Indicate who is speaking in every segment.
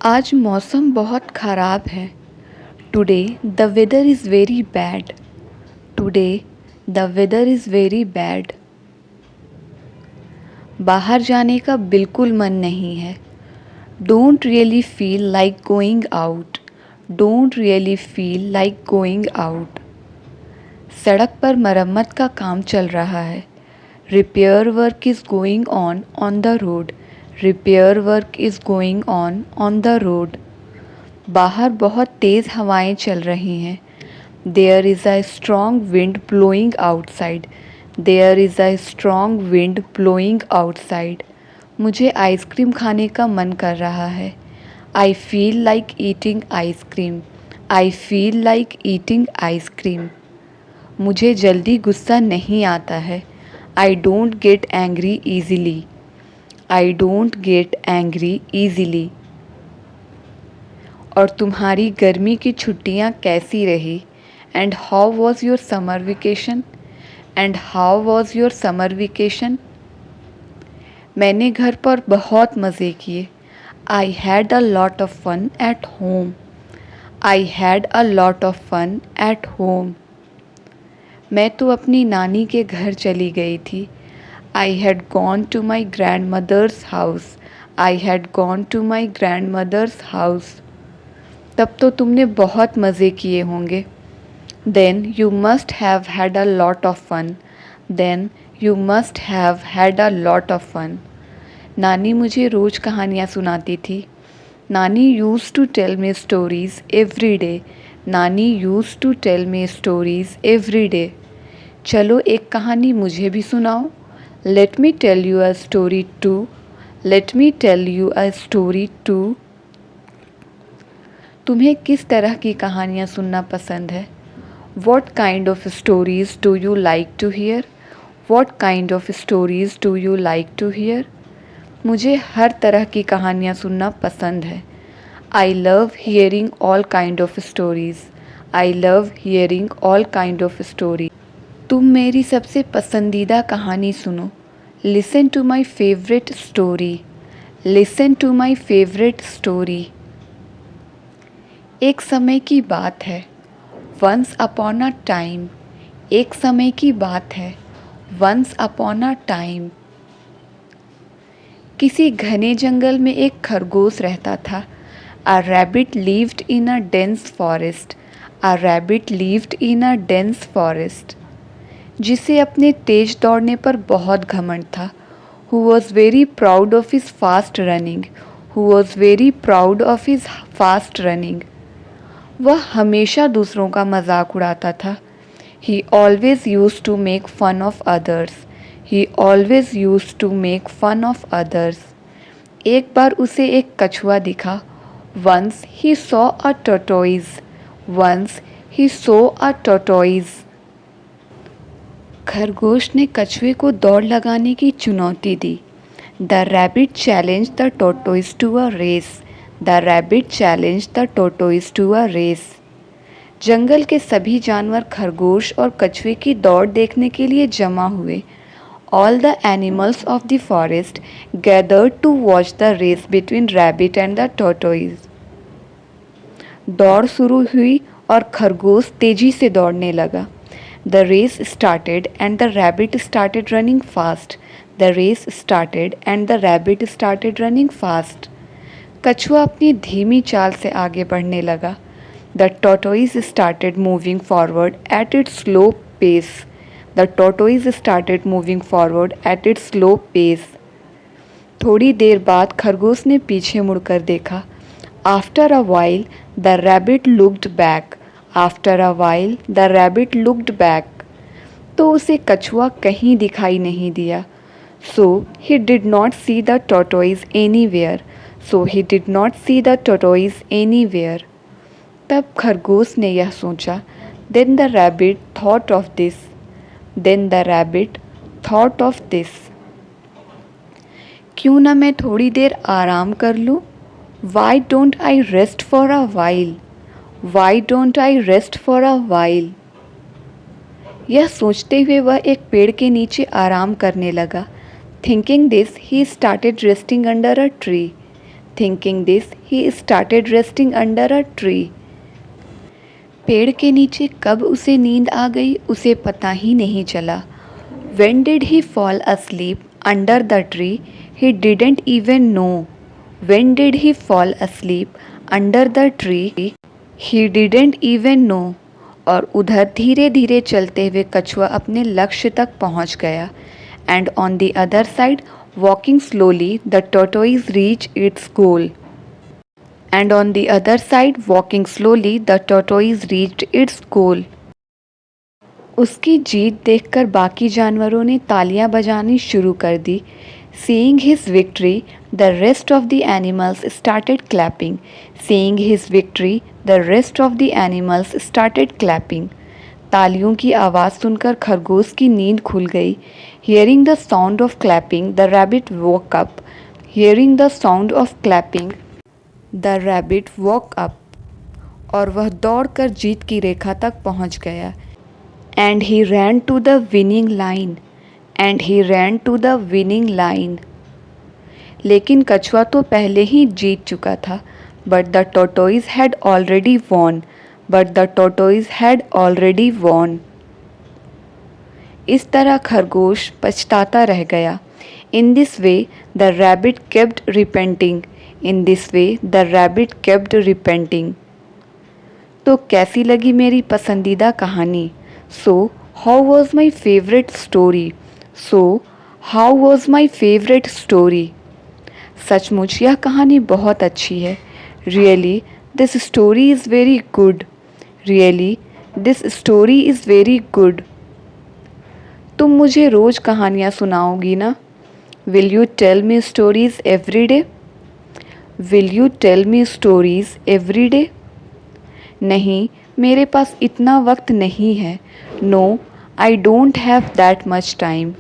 Speaker 1: आज मौसम बहुत ख़राब है। Today the weather is very bad. Today the weather is very bad. बाहर जाने का बिल्कुल मन नहीं है। Don't really feel like going out. Don't really feel like going out. सड़क पर मरम्मत का काम चल रहा है। Repair work is going on the road. Repair work is going on the road. बाहर बहुत तेज़ हवाएं चल रही हैं। There is a strong wind blowing outside. There is a strong wind blowing outside. मुझे आइसक्रीम खाने का मन कर रहा है। I feel like eating ice cream. I feel like eating ice cream. मुझे जल्दी गुस्सा नहीं आता है। I don't get angry easily. I don't get angry easily. और तुम्हारी गर्मी की छुट्टियां कैसी रही? And how was your summer vacation? And how was your summer vacation? मैंने घर पर बहुत मज़े किए। I had a lot of fun at home. I had a lot of fun at home. मैं तो अपनी नानी के घर चली गई थी। I had gone to my grandmother's house. I had gone to my grandmother's house. तब तो तुमने बहुत मज़े किए होंगे। Then you must have had a lot of fun. Then you must have had a lot of fun. नानी मुझे रोज़ कहानियाँ सुनाती थी। नानी use to tell me stories every day. नानी use to tell me stories every day. चलो एक कहानी मुझे भी सुनाओ। Let me tell you a story too. Let me tell you a story too. तुम्हें किस तरह की कहानियाँ सुनना पसंद है? What kind of stories do you like to hear? What kind of stories do you like to hear? मुझे हर तरह की कहानियाँ सुनना पसंद है। आई love hearing all kind of stories. I love hearing all kind of story. तुम मेरी सबसे पसंदीदा कहानी सुनो। Listen to my favourite story. Listen to my favourite story. एक समय की बात है। Once upon a time. एक समय की बात है। Once upon a time. किसी घने जंगल में एक खरगोश रहता था। A rabbit lived in a dense forest. A rabbit lived in a dense forest. जिसे अपने तेज दौड़ने पर बहुत घमंड था। Who was very proud of his fast running. Who was very proud of his fast running. वह हमेशा दूसरों का मजाक उड़ाता था। He always used to make fun of others. He always used to make fun of others. एक बार उसे एक कछुआ दिखा। Once he saw a tortoise. Once he saw a tortoise. खरगोश ने कछुए को दौड़ लगाने की चुनौती दी। The rabbit challenged the tortoise to a race. The rabbit challenged the tortoise to a race. जंगल के सभी जानवर खरगोश और कछुए की दौड़ देखने के लिए जमा हुए। All the animals of the forest gathered to watch the race between rabbit and the tortoise. दौड़ शुरू हुई और खरगोश तेजी से दौड़ने लगा। The race started and the rabbit started running fast. The race started and the rabbit started running fast. कछुआ अपनी धीमी चाल से आगे बढ़ने लगा। The tortoise started moving forward at its slow pace. The tortoise started moving forward at its slow pace. थोड़ी देर बाद खरगोश ने पीछे मुड़कर देखा। After a while, the rabbit looked back. After a while, the rabbit looked back. तो उसे कछुआ कहीं दिखाई नहीं दिया। So he did not see the tortoise anywhere. So he did not see the tortoise anywhere. तब खरगोश ने यह सोचा। Then the rabbit thought of this. Then the rabbit thought of this. क्यों ना मैं थोड़ी देर आराम कर लूँ? Why don't I rest for a while? Why don't I rest for a while? यह सोचते हुए वह एक पेड़ के नीचे आराम करने लगा। Thinking this, he started resting under a tree. Thinking this, he started resting under a tree. पेड़ के नीचे कब उसे नींद आ गई उसे पता ही नहीं चला. When did he fall asleep under the tree? He didn't even know. When did he fall asleep under the tree? He didn't even know. और उधर धीरे धीरे चलते हुए कछुआ अपने लक्ष्य तक पहुंच गया. And on the other side, walking slowly, the tortoise reached its goal. And on the other side, walking slowly, the tortoise reached its goal. उसकी जीत देखकर बाकी जानवरों ने तालियां बजानी शुरू कर दी. Seeing his victory, the rest of the animals started clapping. Seeing his victory, the rest of the animals started clapping. तालियों की आवाज़ सुनकर खरगोश की नींद खुल गई. Hearing the sound of clapping, the rabbit woke up. Hearing the sound of clapping, the rabbit woke up. और वह दौड़कर जीत की रेखा तक पहुंच गया. And he ran to the winning line. And he ran to the winning line. लेकिन कछुआ तो पहले ही जीत चुका था. But the tortoise had already won. But the tortoise had already won. इस तरह खरगोश पछताता रह गया. In this way, the rabbit kept repenting. In this way, the rabbit kept repenting. तो कैसी लगी मेरी पसंदीदा कहानी? So, how was my favorite story? So, how was my favorite story? सचमुच यह कहानी बहुत अच्छी है. Really, this story is very good. Really, this story is very good. तुम मुझे रोज़ कहानियाँ सुनाओगी ना? Will you tell me stories every day? Will you tell me stories every day? नहीं, मेरे पास इतना वक्त नहीं है. No, I don't have that much time.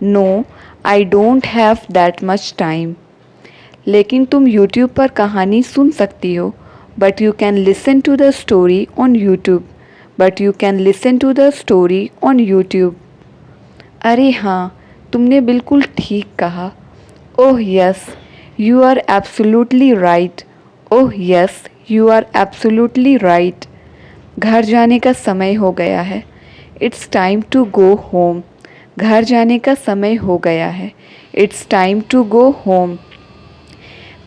Speaker 1: No, I don't have that much time. लेकिन तुम YouTube पर कहानी सुन सकती हो. But you can listen to the story on YouTube. But you can listen to the story on YouTube. अरे हाँ, तुमने बिल्कुल ठीक कहा. Oh yes, you are absolutely right. Oh yes, you are absolutely right. घर जाने का समय हो गया है. It's time to go home. घर जाने का समय हो गया है. It's time to go home.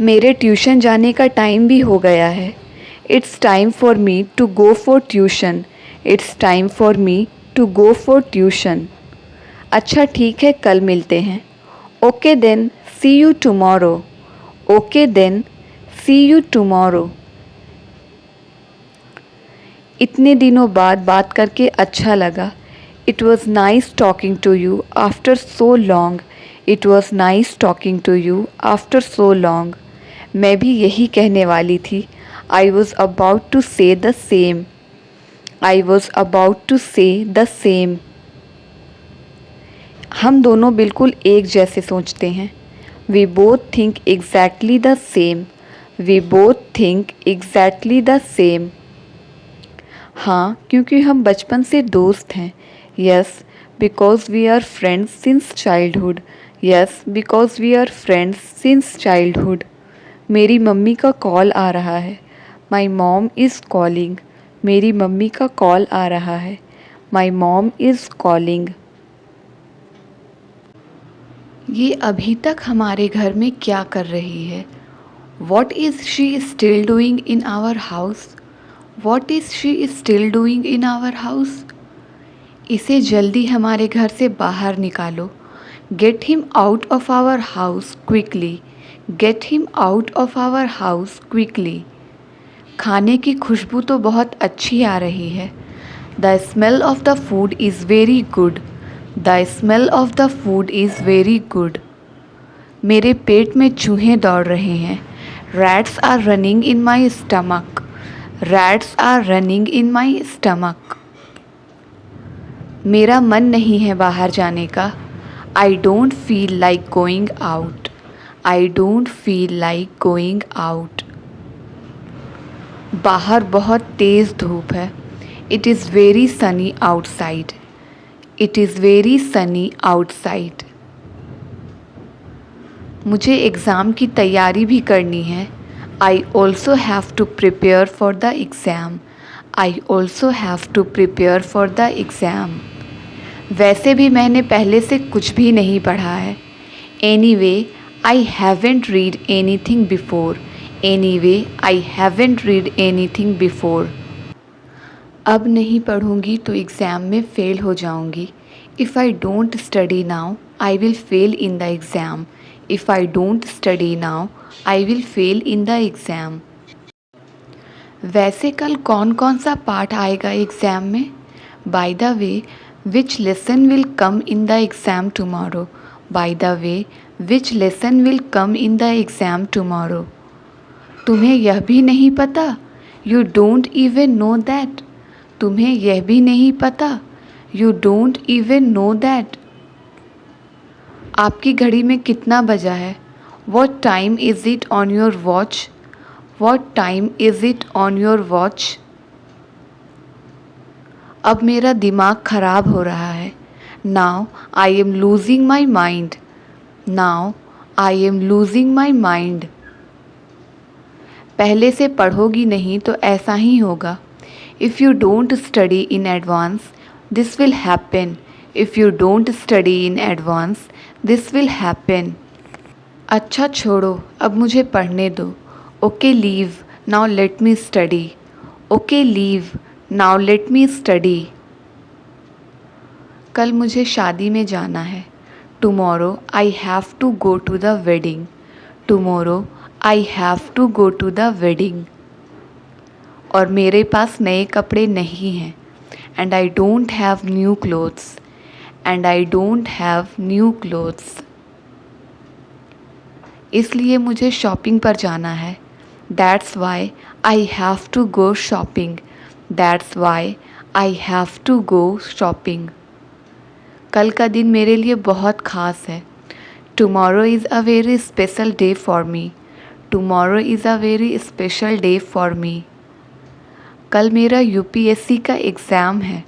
Speaker 1: मेरे ट्यूशन जाने का टाइम भी हो गया है. It's time for me to go for tuition. It's time for me to go for tuition. अच्छा ठीक है, कल मिलते हैं. Okay then, see you tomorrow. Okay then, see you tomorrow. इतने दिनों बाद बात करके अच्छा लगा. It was nice talking to you after so long. It was nice talking to you after so long. मैं भी यही कहने वाली थी. I was about to say the same. I was about to say the same. हम दोनों बिल्कुल एक जैसे सोचते हैं. We both think exactly the same. We both think exactly the same. हाँ, क्योंकि हम बचपन से दोस्त हैं. Yes, because we are friends since childhood. Yes, because we are friends since childhood. मेरी मम्मी का कॉल आ रहा है. My mom is calling. मेरी मम्मी का कॉल आ रहा है. My mom is calling. ये अभी तक हमारे घर में क्या कर रही है? What is she still doing in our house? What is she still doing in our house? इसे जल्दी हमारे घर से बाहर निकालो. Get him out of our house quickly. Get him out of our house quickly. खाने की खुशबू तो बहुत अच्छी आ रही है. The smell of the food is very good. The smell of the food is very good. मेरे पेट में चूहे दौड़ रहे हैं. Rats are running in my stomach. Rats are running in my stomach. मेरा मन नहीं है बाहर जाने का. I don't feel like going out. I don't feel like going out. बाहर बहुत तेज़ धूप है. It is very sunny outside. It is very sunny outside. मुझे एग्ज़ाम की तैयारी भी करनी है. I also have to prepare for the exam. I also have to prepare for the exam. वैसे भी मैंने पहले से कुछ भी नहीं पढ़ा है. Anyway, I haven't read anything before. Anyway, I haven't read anything before. अब नहीं पढ़ूंगी तो एग्ज़ाम में फ़ेल हो जाऊंगी. If I don't study now, I will fail in the exam. If I don't study now, I will fail in the exam. वैसे कल कौन कौन सा पाठ आएगा एग्ज़ाम में? By the way, which lesson will come in the exam tomorrow? By the way, which lesson will come in the exam tomorrow? तुम्हें यह भी नहीं पता? You don't even know that. तुम्हें यह भी नहीं पता? You don't even know that. आपकी घड़ी में कितना बजा है? What time is it on your watch? What time is it on your watch? अब मेरा दिमाग ख़राब हो रहा है. Now I am losing my mind. Now I am losing my mind. पहले से पढ़ोगी नहीं तो ऐसा ही होगा. If you don't study in advance, this will happen. If you don't study in advance, this will happen. अच्छा छोड़ो, अब मुझे पढ़ने दो. Okay, leave. Now let me study. Okay, leave. Now let me study. कल मुझे शादी में जाना है. Tomorrow I have to go to the wedding. Tomorrow I have to go to the wedding. और मेरे पास नए कपड़े नहीं हैं. And I don't have new clothes. And I don't have new clothes. इसलिए मुझे शॉपिंग पर जाना है. That's why I have to go shopping. That's why I have to go shopping. कल का दिन मेरे लिए बहुत ख़ास है. Tomorrow is a very special day for me. Tomorrow is a very special day for me. कल मेरा UPSC का एग्ज़ाम है.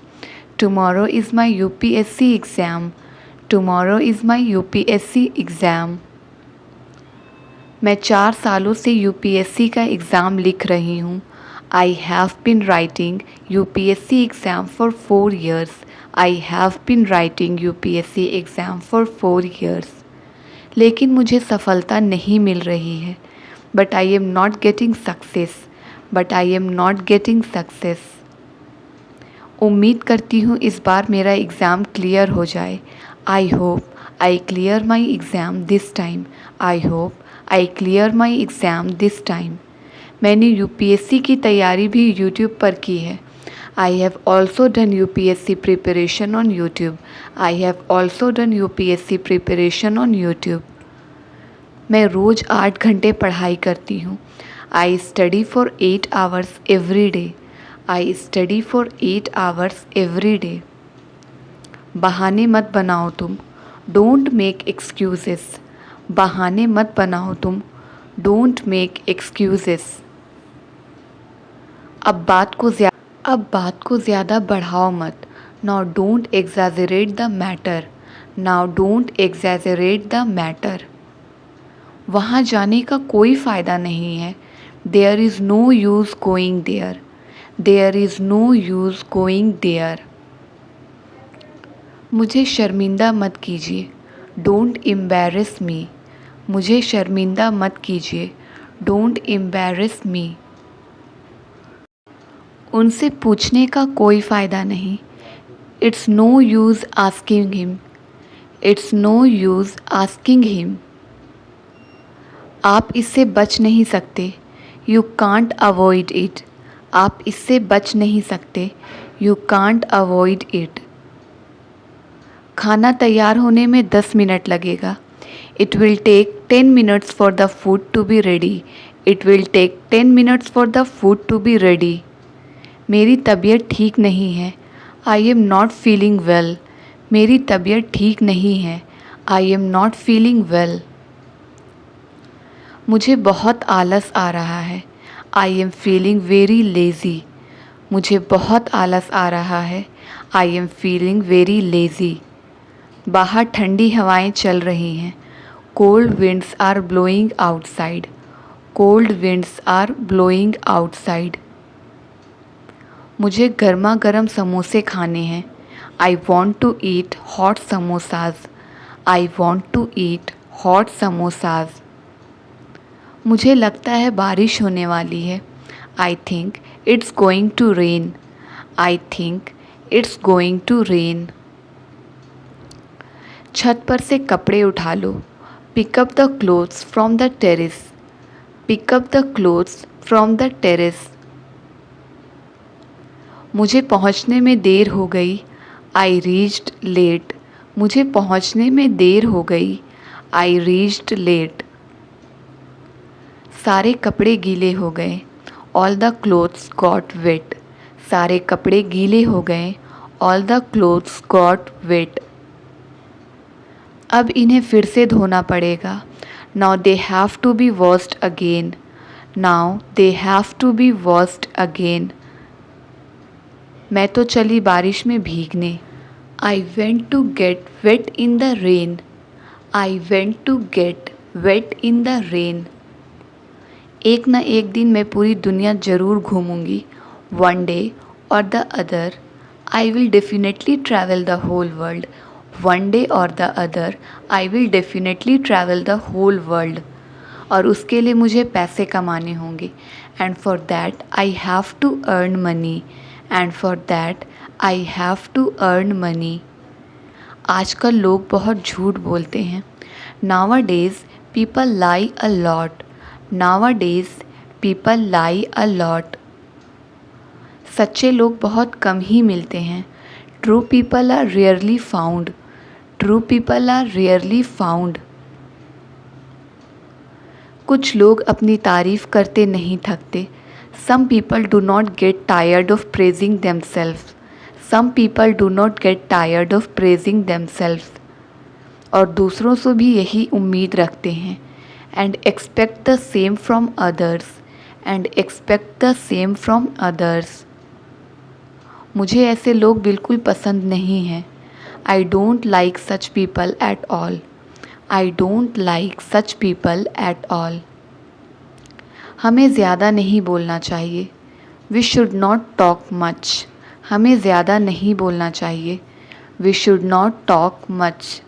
Speaker 1: Tomorrow is my UPSC exam. Tomorrow is my UPSC exam. मैं 4 सालों से UPSC का एग्ज़ाम लिख रही हूँ. I have been writing UPSC exam for 4 years. I have been writing UPSC exam for 4 years. लेकिन मुझे सफलता नहीं मिल रही है. But I am not getting success. But I am not getting success. उम्मीद करती हूँ इस बार मेरा एग्ज़ाम क्लियर हो जाए. I hope I clear my exam this time. I hope I clear my exam this time. मैंने UPSC की तैयारी भी YouTube पर की है. I have also done UPSC preparation on YouTube. I have also done UPSC preparation on YouTube. मैं रोज़ 8 घंटे पढ़ाई करती हूँ. I study for 8 hours every day. I study for 8 hours every day. बहाने मत बनाओ तुम. Don't make excuses. बहाने मत बनाओ तुम. Don't make excuses. अब बात को ज़्यादा बढ़ाओ मत. Now don't exaggerate the matter. Now don't exaggerate the matter. वहाँ जाने का कोई फ़ायदा नहीं है. There is no use going there. There is no use going there. मुझे शर्मिंदा मत कीजिए. Don't embarrass me. मुझे शर्मिंदा मत कीजिए. Don't embarrass me. उनसे पूछने का कोई फ़ायदा नहीं. It's no use asking him. It's no use asking him. आप इससे बच नहीं सकते. You can't avoid it. आप इससे बच नहीं सकते. You can't avoid it. खाना तैयार होने में 10 मिनट लगेगा. It will take 10 minutes for the food to be ready. It will take 10 minutes for the food to be ready. मेरी तबीयत ठीक नहीं है. I am not feeling well. मेरी तबीयत ठीक नहीं है. I am not feeling well. मुझे बहुत आलस आ रहा है. I am feeling very lazy. मुझे बहुत आलस आ रहा है. I am feeling very lazy. बाहर ठंडी हवाएं चल रही हैं. Cold winds are blowing outside. Cold winds are blowing outside. मुझे गर्मा गर्म समोसे खाने हैं. I want to eat hot samosas. I want to eat hot samosas. मुझे लगता है बारिश होने वाली है. I think it's going to rain. I think it's going to rain. छत पर से कपड़े उठा लो. Pick up the clothes from the terrace. Pick up the clothes from the terrace. मुझे पहुंचने में देर हो गई. I reached late. मुझे पहुंचने में देर हो गई. I reached late. सारे कपड़े गीले हो गए. All the clothes got wet. सारे कपड़े गीले हो गए. All the clothes got wet. अब इन्हें फिर से धोना पड़ेगा. Now they have to be washed again. Now they have to be washed again. मैं तो चली बारिश में भीगने. I went to get wet in the rain. I went to get wet in the rain. एक ना एक दिन मैं पूरी दुनिया ज़रूर घूमूंगी. One day or the other, I will definitely travel the whole world. One day or the other, I will definitely travel the whole world. और उसके लिए मुझे पैसे कमाने होंगे. And for that, I have to earn money. And for that, I have to earn money. आजकल लोग बहुत झूठ बोलते हैं. Nowadays, people lie a lot. Nowadays, people lie a lot. सच्चे लोग बहुत कम ही मिलते हैं. True people are rarely found. True people are rarely found. कुछ लोग अपनी तारीफ़ करते नहीं थकते. Some people do not get tired of praising themselves. Some people do not get tired of praising themselves. और दूसरों से भी यही उम्मीद रखते हैं. And expect the same from others. And expect the same from others. मुझे ऐसे लोग बिल्कुल पसंद नहीं हैं. I don't like such people at all. I don't like such people at all. हमें ज़्यादा नहीं बोलना चाहिए. We should not talk much. हमें ज़्यादा नहीं बोलना चाहिए. We should not talk much.